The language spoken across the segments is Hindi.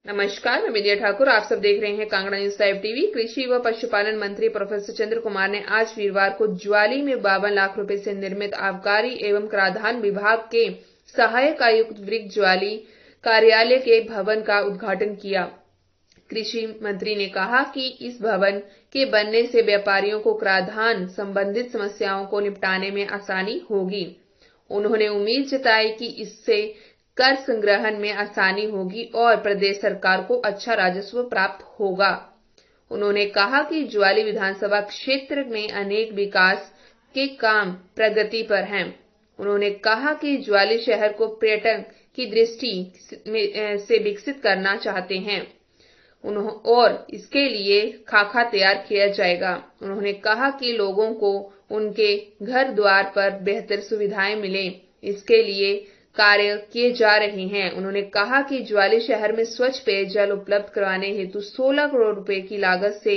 नमस्कार, मैं विजय ठाकुर। आप सब देख रहे हैं कांगड़ा न्यूज लाइव टीवी। कृषि व पशुपालन मंत्री प्रोफेसर चंद्र कुमार ने आज वीरवार को ज्वाली में 52 लाख रुपए से निर्मित आबकारी एवं कराधान विभाग के सहायक आयुक्त वृक्ष ज्वाली कार्यालय के भवन का उद्घाटन किया। कृषि मंत्री ने कहा कि इस भवन के बनने से व्यापारियों को कराधान संबंधित समस्याओं को निपटाने में आसानी होगी। उन्होंने उम्मीद जताई कि इससे कर संग्रहण में आसानी होगी और प्रदेश सरकार को अच्छा राजस्व प्राप्त होगा। उन्होंने कहा कि ज्वाली विधानसभा क्षेत्र में अनेक विकास के काम प्रगति पर हैं। उन्होंने कहा कि ज्वाली शहर को पर्यटन की दृष्टि से विकसित करना चाहते हैं और इसके लिए खाका तैयार किया जाएगा। उन्होंने कहा कि लोगों को उनके घर द्वार पर बेहतर सुविधाएं मिले, इसके लिए कार्य किए जा रहे हैं। उन्होंने कहा कि ज्वाली शहर में स्वच्छ पेयजल उपलब्ध करवाने हेतु 16 करोड़ रुपए की लागत से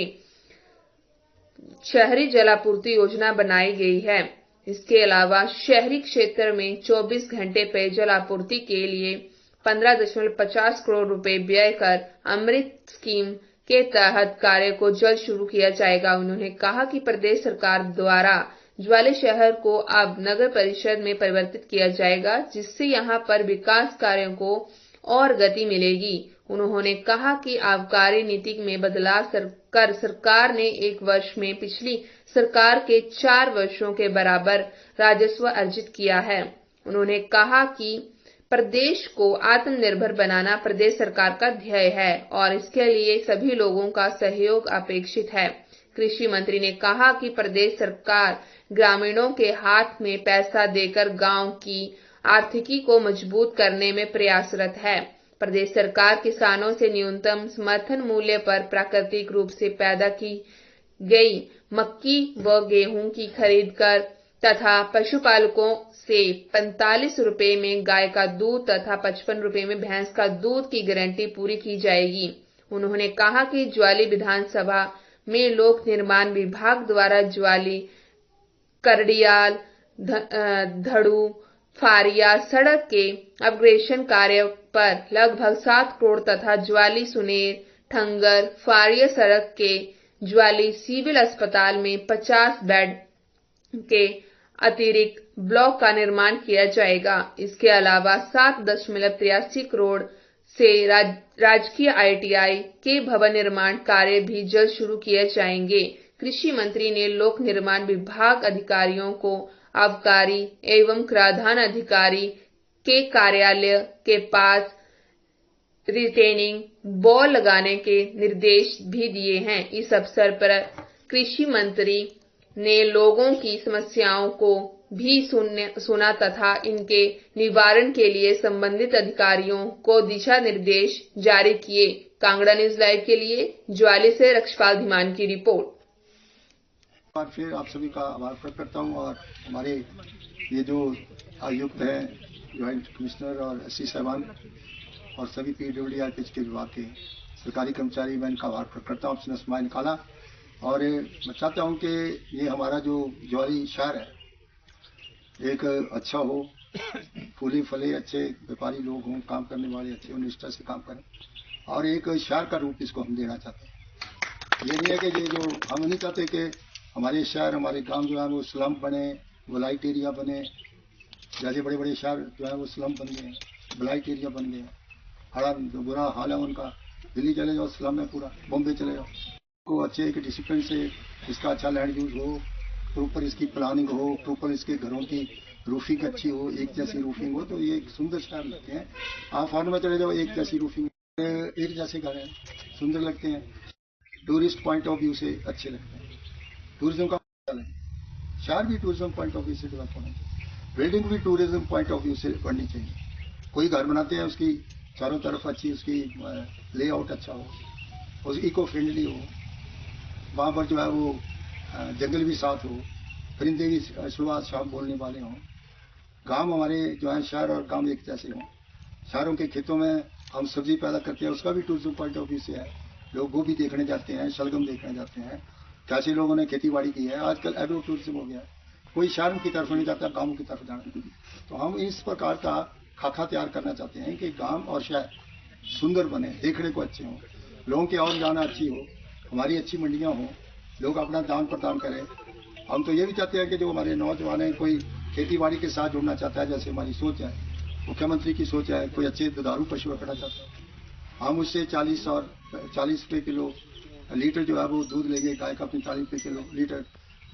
शहरी जलापूर्ति योजना बनाई गई है। इसके अलावा शहरी क्षेत्र में 24 घंटे पेयजल आपूर्ति के लिए 15.50 करोड़ रुपए व्यय कर अमृत स्कीम के तहत कार्य को जल्द शुरू किया जाएगा। उन्होंने कहा कि प्रदेश सरकार द्वारा ज्वाली शहर को अब नगर परिषद में परिवर्तित किया जाएगा, जिससे यहां पर विकास कार्यों को और गति मिलेगी। उन्होंने कहा कि आबकारी नीति में बदलाव कर सरकार ने 1 वर्ष में पिछली सरकार के 4 वर्षों के बराबर राजस्व अर्जित किया है। उन्होंने कहा कि प्रदेश को आत्मनिर्भर बनाना प्रदेश सरकार का ध्येय है और इसके लिए सभी लोगों का सहयोग अपेक्षित है। कृषि मंत्री ने कहा कि प्रदेश सरकार ग्रामीणों के हाथ में पैसा देकर गांव की आर्थिकी को मजबूत करने में प्रयासरत है। प्रदेश सरकार किसानों से न्यूनतम समर्थन मूल्य पर प्राकृतिक रूप से पैदा की गई मक्की व गेहूं की खरीद कर तथा पशुपालकों से 45 रुपए में गाय का दूध तथा 55 रुपए में भैंस का दूध की गारंटी पूरी की जाएगी। उन्होंने कहा कि ज्वाली विधानसभा में लोक निर्माण विभाग द्वारा ज्वाली करड़ियाल धड़ू फारिया सड़क के अपग्रेडेशन कार्य पर लगभग 7 करोड़ तथा ज्वाली सुनेर ठंगर फारिया सड़क के ज्वाली सिविल अस्पताल में 50 बेड के अतिरिक्त ब्लॉक का निर्माण किया जाएगा। इसके अलावा 7.83 करोड़ से राजकीय ITI के भवन निर्माण कार्य भी जल्द शुरू किए जाएंगे। कृषि मंत्री ने लोक निर्माण विभाग अधिकारियों को आबकारी एवं कराधान अधिकारी के कार्यालय के पास रिटेनिंग वॉल लगाने के निर्देश भी दिए हैं। इस अवसर पर कृषि मंत्री ने लोगों की समस्याओं को भी सुना तथा इनके निवारण के लिए संबंधित अधिकारियों को दिशा निर्देश जारी किए। कांगड़ा न्यूज लाइव के लिए ज्वाली से रक्षपाल धीमान की रिपोर्ट। फिर आप सभी का आभार प्रकट करता हूँ और हमारे ये जो आयुक्त हैं, ज्वाइंट कमिश्नर और SC साहबान और सभी PWD के विभाग के सरकारी कर्मचारी, मैं इनका आभार प्रकट करता हूँ। आपने समय निकाला और मैं चाहता हूँ कि ये हमारा जो ज्वाली शहर है एक अच्छा हो, फूले फले अच्छे व्यापारी लोग हों, काम करने वाले अच्छे निष्ठा से काम करें और एक शहर का रूप इसको हम देना चाहते हैं। ये नहीं है कि ये जो हम नहीं चाहते कि हमारे शहर हमारे गांव जो है वो स्लम बने, वो लाइट एरिया बने। जैसे बड़े बड़े शहर जो है वो स्लम बन गए, ब्लाइट एरिया बन गए, बड़ा बुरा हाल है उनका। दिल्ली चले जाओ स्लम है पूरा, बॉम्बे चले जाओ। को अच्छे एक डिसिप्लिन से इसका अच्छा लैंड यूज हो, प्रॉपर इसकी प्लानिंग हो, प्रॉपर इसके घरों की रूफिंग अच्छी हो, एक जैसी रूफिंग हो तो ये एक सुंदर शहर लगते हैं। आप फॉरेन में चले जाओ, एक जैसी रूफिंग, एक जैसे घर हैं, सुंदर लगते हैं, टूरिस्ट पॉइंट ऑफ व्यू से अच्छे लगते हैं। टूरिज्म का शहर भी टूरिज्म पॉइंट ऑफ व्यू से डेवलप होना चाहिए, बिल्डिंग भी टूरिज्म पॉइंट ऑफ व्यू से बननी चाहिए। कोई घर बनाते हैं उसकी चारों तरफ अच्छी उसकी लेआउट अच्छा हो, उस इको फ्रेंडली हो, वहाँ पर जो है वो जंगल भी साथ हो, परिंदे भी सुबह शाम बोलने वाले हों। गांव हमारे जो है शहर और गांव एक जैसे हों। शहरों के खेतों में हम सब्जी पैदा करते हैं, उसका भी टूरिज्म पॉइंट ऑफ व्यू से है। लोग वो भी देखने जाते हैं, शलगम देखने जाते हैं, कैसे लोगों ने खेती बाड़ी की है। आजकल एग्रो टूरिज्म हो गया है, कोई शहरों की तरफ नहीं जाता, गाँव की तरफ जाना। तो हम इस प्रकार का खाका तैयार करना चाहते हैं कि गांव और शहर सुंदर बने, देखने को अच्छे हों, लोगों की आवाज जाना अच्छी हो, हमारी अच्छी मंडियां हों, लोग अपना दान प्रदान करें। हम तो ये भी चाहते हैं कि जो हमारे नौजवान हैं, कोई खेती बाड़ी के साथ जुड़ना चाहता है, जैसे हमारी सोच है, मुख्यमंत्री की सोच है, कोई अच्छे दुधारू पशु रखना चाहता है, हम उससे 40 रुपये किलो लीटर जो है वो दूध लेंगे, गाय का 45 रुपये किलो लीटर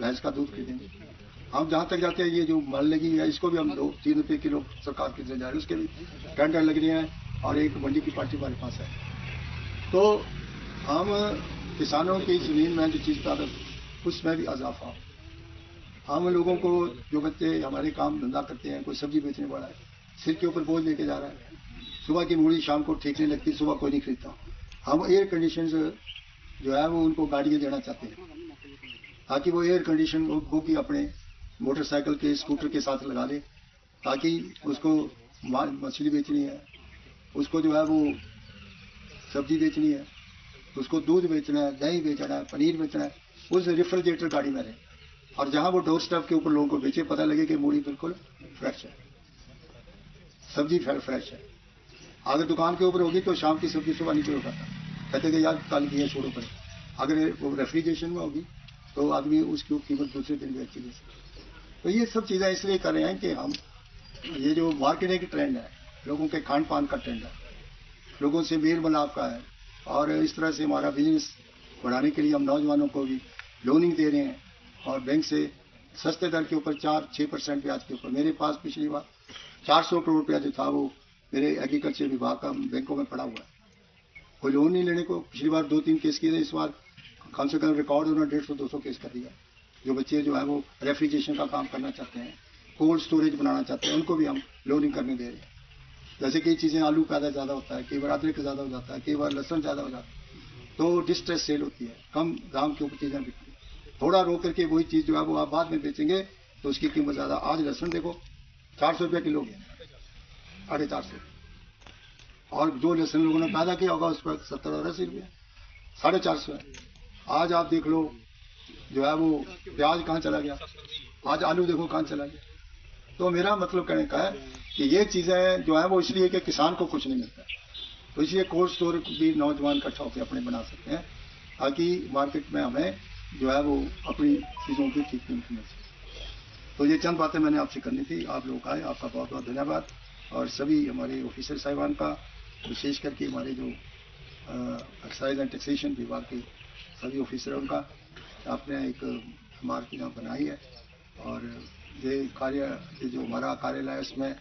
भैंस का दूध खरीदेंगे। हम जहाँ तक जाते हैं, ये जो मल लगी है इसको भी हम 2-3 रुपये किलो सरकार की तरफ जा रहे हैं, उसके भी टेंडर लग रहे हैं और एक मंडी की पार्टी हमारे पास है। तो हम किसानों की जमीन में जो चीज़ पैदा उसमें भी इजाफा, हम लोगों को जो बच्चे हमारे काम धंधा करते हैं, कोई सब्जी बेचने वाला है, सिर के ऊपर बोझ लेके जा रहा है, सुबह की मूड़ी शाम को ठीक नहीं लगती, सुबह कोई नहीं खरीदता। हम एयर कंडीशन जो है वो उनको गाड़ियाँ देना चाहते हैं, ताकि वो एयर कंडीशन को भी अपने मोटरसाइकिल के स्कूटर के साथ लगा ले, ताकि उसको मछली बेचनी है, उसको जो है वो सब्जी बेचनी है, उसको दूध बेचना है, दही बेचना है, पनीर बेचना है, उस रेफ्रिजरेटर गाड़ी में रहे, और जहां वो डोर स्टेप के ऊपर लोगों को बेचे, पता लगे कि मूड़ी बिल्कुल फ्रेश है, सब्जी फ्रेश है। अगर दुकान के ऊपर होगी तो शाम की सब्जी सुबह नीचे उठाता, कहते कि यार कल की है छोड़ो पड़े। अगर वो रेफ्रिजरेशन में होगी तो आदमी उसकी कीमत दूसरे दिन भी अच्छी दे सकता। तो ये सब चीज़ें इसलिए कर रहे हैं कि हम ये जो मार्केटिंग की ट्रेंड है, लोगों के खान पान का ट्रेंड है, लोगों से मेल मिलाप का है, और इस तरह से हमारा बिजनेस बढ़ाने के लिए हम नौजवानों को भी लोनिंग दे रहे हैं, और बैंक से सस्ते दर के ऊपर 4-6% ब्याज के ऊपर। मेरे पास पिछली बार 400 करोड़ रुपया जो था वो मेरे एग्रीकल्चर विभाग का बैंकों में पड़ा हुआ है, कोई लोन नहीं लेने को। पिछली बार 2-3 केस किए थे, इस बार कम से कम रिकॉर्ड उन्होंने 150-200 केस कर दिया। जो बच्चे जो है वो रेफ्रिजरेशन का काम करना चाहते हैं, कोल्ड स्टोरेज बनाना चाहते हैं, उनको भी हम लोनिंग करने दे रहे हैं। जैसे कई चीज़ें, आलू पैदा ज़्यादा होता है, कई बार अदरक ज़्यादा हो जाता है, कई बार लहसुन ज़्यादा हो जाता है, तो डिस्ट्रेस सेल होती है, कम दाम के ऊपर चीज़ें बिकती है। थोड़ा रोक करके वही चीज़ जो है वो आप बाद में बेचेंगे तो उसकी कीमत ज़्यादा। आज लहसुन देखो 400 रुपये किलो, 450, और जो लहसुन लोगों ने पैदा किया होगा उस पर 70 और 80 रुपये, 450 है। आज आप देख लो जो है वो प्याज कहाँ चला गया, आज आलू देखो कहाँ चला गया। तो मेरा मतलब कहने का है कि ये चीज़ें जो है वो इसलिए कि किसान को कुछ नहीं मिलता, तो इसलिए कोल्ड स्टोर भी नौजवान इकट्ठा होकर अपने बना सकते हैं, ताकि मार्केट में हमें जो है वो अपनी चीज़ों की ठीक कीमत मिल सके। तो ये चंद बातें मैंने आपसे करनी थी, आप लोग आए, आपका बहुत बहुत धन्यवाद। और सभी हमारे ऑफिसर साहिबान का, विशेष करके हमारे जो एक्साइज एंड टैक्सेशन विभाग के सभी ऑफिसरों का, आपने एक इमारत यहाँ बनाई है, और ये जो हमारा कार्यालय है इसमें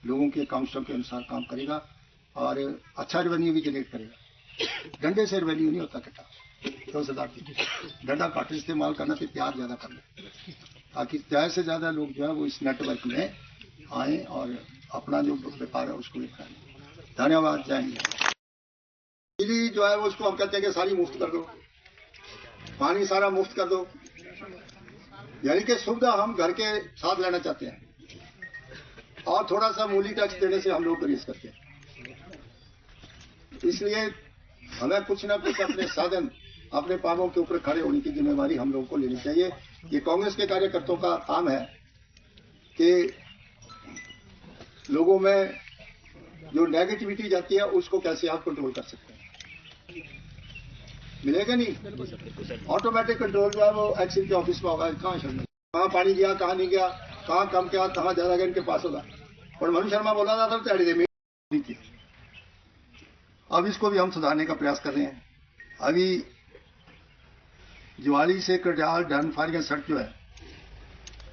लोगों के अकाउंट्सों के अनुसार काम करेगा, और अच्छा रेवेन्यू भी जनरेट करेगा। डंडे से रेवेन्यू नहीं होता कटा, तो सरदार जी डंडा काट इस्तेमाल करना तो प्यार ज़्यादा करना, ताकि ज़्यादा से ज़्यादा लोग जो है वो इस नेटवर्क में आएँ और अपना जो व्यापार है उसको भी करें। धन्यवाद, जय हिंद। बिजली जो है वो उसको हम कहते हैं कि सारी मुफ्त कर दो, पानी सारा मुफ्त कर दो, यानी कि सुविधा हम घर के साथ लेना चाहते हैं, और थोड़ा सा मूल्य टैक्स देने से हम लोग गरीब करते हैं। इसलिए हमें कुछ ना कुछ अपने साधन, अपने पांवों के ऊपर खड़े होने की जिम्मेवारी हम लोगों को लेनी चाहिए। ये कांग्रेस के कार्यकर्ताओं का काम है कि लोगों में जो नेगेटिविटी जाती है उसको कैसे आप कंट्रोल कर सकते हैं। मिलेगा नहीं, ऑटोमेटिक कंट्रोल जो है वो एक्सिस के ऑफिस में होगा। कहाँ शर्मा, कहाँ पानी गया, कहाँ नहीं गया, कहाँ कम गया, कहाँ ज्यादा गया, इनके पास होगा। और मनु शर्मा बोला था तो अब इसको भी हम सुधारने का प्रयास कर रहे हैं। अभी ज्वाली से कटियाल डन फारिया सड़क जो है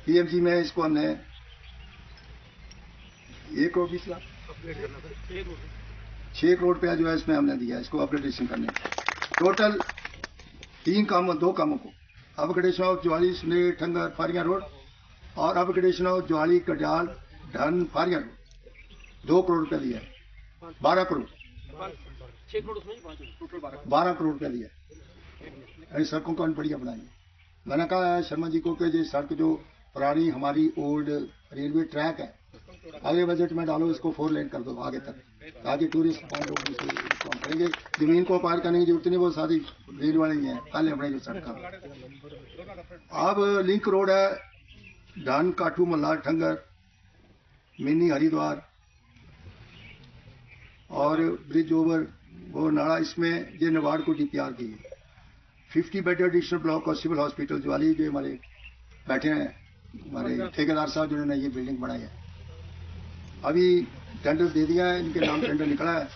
पीएमजी में, इसको हमने 1 करोड़ 20 लाख 6 करोड़ रुपया जो है इसमें हमने दिया, इसको अपग्रेडेशन करने। टोटल 2 कामों को, अपग्रेडेशन ऑफ ज्वाली सुनेर ठंगर फारिया रोड, और upgradation of Jawali Katiyal done Faria road 2 crore रुपया दिया है। 12 करोड़ 12 करोड़ रुपया दिया है। सड़कों को बढ़िया बनाई। मैंने कहा शर्मा जी को कि ये सड़क जो पुरानी हमारी ओल्ड रेलवे ट्रैक है, आगे बजट में डालो, इसको 4 लेन कर दो आगे तक, ताकि टूरिस्ट पॉइंट ऑफ व्यू से काम करेंगे। जमीन को पार करने की जरूरत नहीं, वो सारी रेल वाले ही है, कल अपने जो सड़क। अब लिंक रोड है डन काठू मल्हार ठंगर मिनी हरिद्वार, और ब्रिज ओवर वो नाला, इसमें ये नबार्ड को डीपीआर की है। 50 बेड एडिशनल ब्लॉक और सिविल हॉस्पिटल वाली जो हमारे बैठे हैं हमारे ठेकेदार साहब जिन्होंने ये बिल्डिंग बनाई है, अभी टेंडर दे दिया है, इनके नाम टेंडर निकला है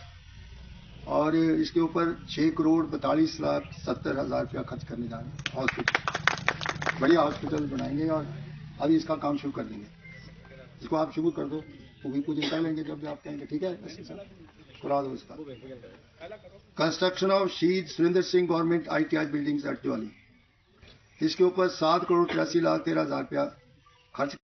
और इसके ऊपर 6,42,70,000 रुपया खर्च करने जा रहे हैं। हॉस्पिटल, बढ़िया हॉस्पिटल बनाएंगे और अभी इसका काम शुरू कर देंगे। इसको आप शुरू कर दो, भूमि पूजन कर लेंगे जब आप कहेंगे, ठीक है, करा दो इसका। कंस्ट्रक्शन ऑफ शहीद Surendra Singh government ITI buildings eight Jawali, इसके ऊपर 7,83,13,000 रुपया खर्च